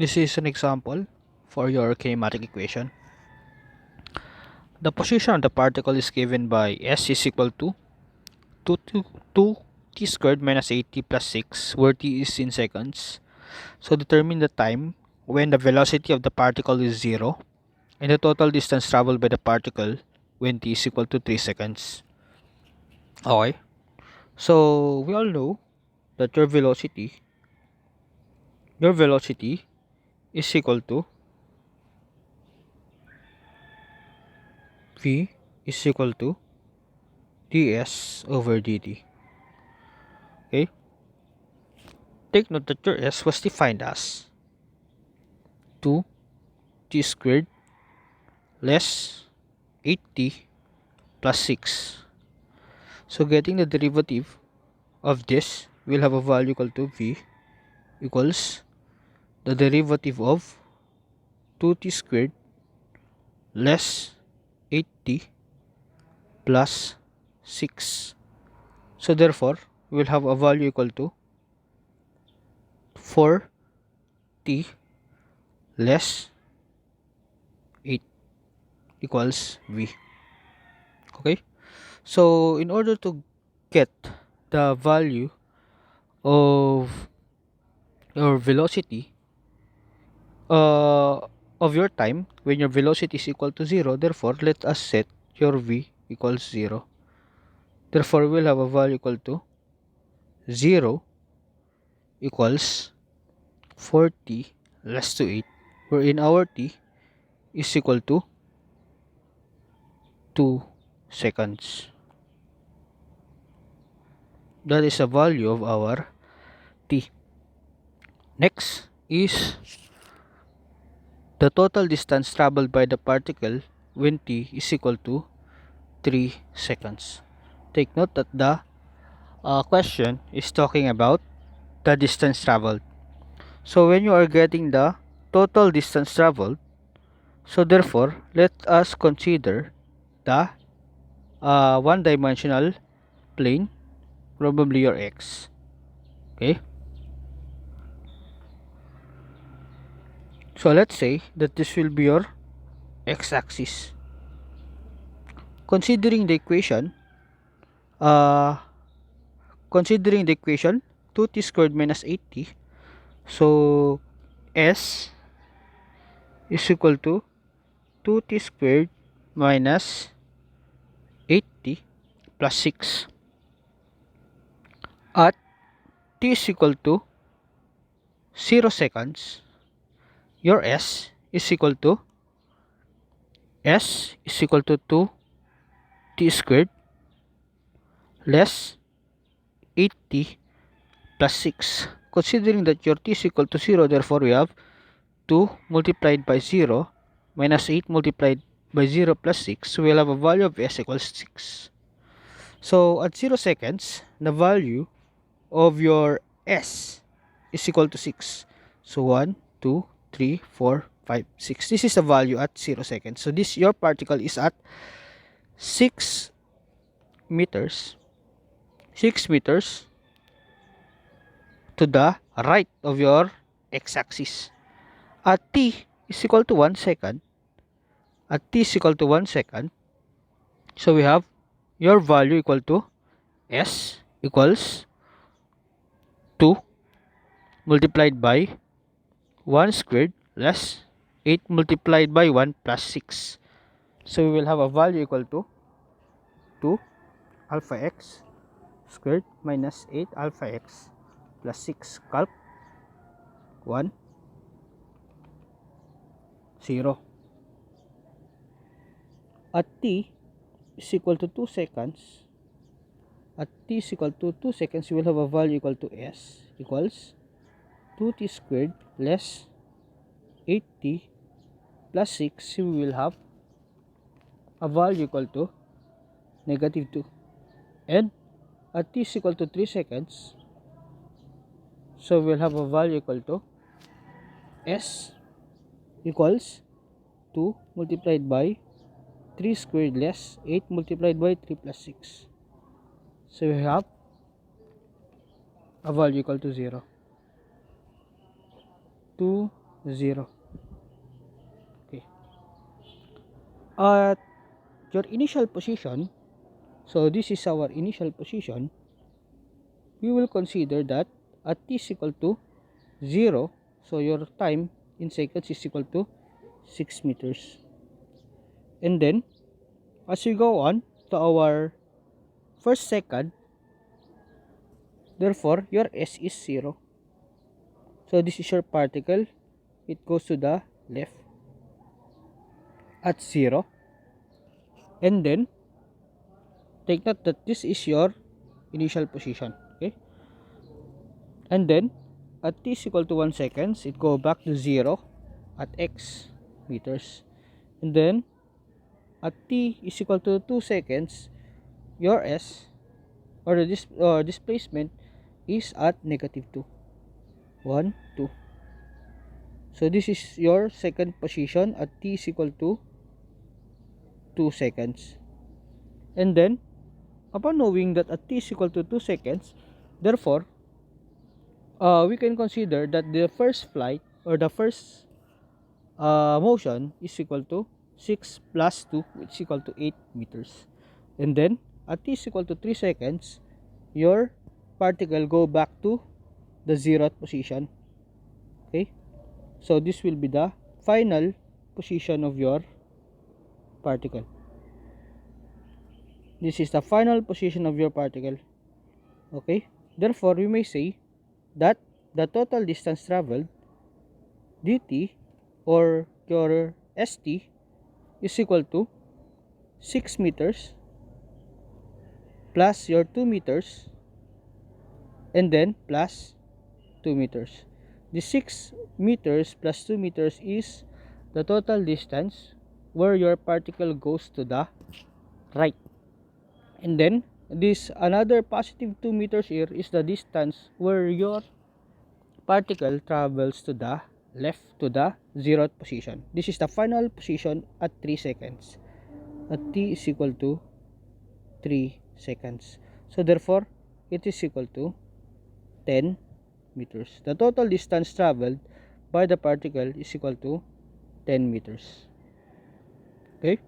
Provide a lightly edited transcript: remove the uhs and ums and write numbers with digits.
This is an example for your kinematic equation. The position of the particle is given by S is equal to 2 t squared minus 8t plus 6, where t is in seconds. So determine the time when the velocity of the particle is 0 and the total distance traveled by the particle when t is equal to 3 seconds. Okay, so we all know that your velocity is equal to v is equal to ds over dt. Okay, take note that your s was defined as 2t squared less 8t plus 6. So getting the derivative of this, we'll have a value equal to v equals the derivative of 2t squared less 8t plus 6. So therefore, we'll have a value equal to 4t less 8 equals v. Okay, so in order to get the value of your velocity of your time when your velocity is equal to 0, therefore let us set your v equals 0. Therefore we'll have a value equal to 0 equals 4t less to 8, wherein our t is equal to 2 seconds. That is the value of our t. Next is the total distance traveled by the particle when t is equal to 3 seconds. Take note that the question is talking about the distance traveled. So when you are getting the total distance traveled, so therefore let us consider the one-dimensional plane, probably your x. Okay, so let's say that this will be your x-axis. Considering the equation, uh, considering the equation 2t squared minus 8t, so s is equal to 2t squared minus 8t plus 6 at t is equal to 0 seconds. Your s is equal to 2t squared less 8t plus 6. Considering that your t is equal to 0, therefore we have 2 multiplied by 0 minus 8 multiplied by 0 plus 6. So we'll have a value of s equals 6. So at 0 seconds, the value of your s is equal to 6. So 1, 2, 3, 4, 5, 6. This is the value at 0 seconds. So this your particle is at 6 meters. 6 meters to the right of your x-axis. At t is equal to 1 second. At t is equal to 1 second. So we have your value equal to s equals 2 multiplied by 1 squared less 8 multiplied by 1 plus 6. So we will have a value equal to 2 alpha x squared minus 8 alpha x plus 6 calc 1 0. At t is equal to 2 seconds, at t is equal to 2 seconds, you will have a value equal to s equals 2t squared less 8t plus 6. We will have a value equal to negative 2. And at t is equal to 3 seconds, so we will have a value equal to s equals 2 multiplied by 3 squared less 8 multiplied by 3 plus 6. So we have a value equal to 0. 2 0. Okay. At your initial position, so this is our initial position, we will consider that at t is equal to 0, so your time in seconds is equal to 6 meters. And then, as we go on to our first second, therefore, your s is 0. So this is your particle. It goes to the left at 0. And then, take note that this is your initial position. Okay. And then, at t is equal to 1 seconds, it go back to 0 at x meters. And then, at t is equal to 2 seconds, your s, or the displacement, is at negative 2. 1, 2. So this is your second position at t is equal to 2 seconds. And then, upon knowing that at t is equal to 2 seconds, therefore, we can consider that the first flight, or the first motion, is equal to 6 plus 2, which is equal to 8 meters. And then, at t is equal to 3 seconds, your particle go back to the 0th position. Okay? So this will be the final position of your particle. This is the final position of your particle. Okay? Therefore, we may say that the total distance traveled, dt, or your st, is equal to 6 meters plus your 2 meters, and then plus 2 meters. The 6 meters plus 2 meters is the total distance where your particle goes to the right. And then, this another positive 2 meters here is the distance where your particle travels to the left, to the 0th position. This is the final position at 3 seconds. At t is equal to 3 seconds. So therefore, it is equal to 10 meters. The total distance traveled by the particle is equal to 10 meters. Okay?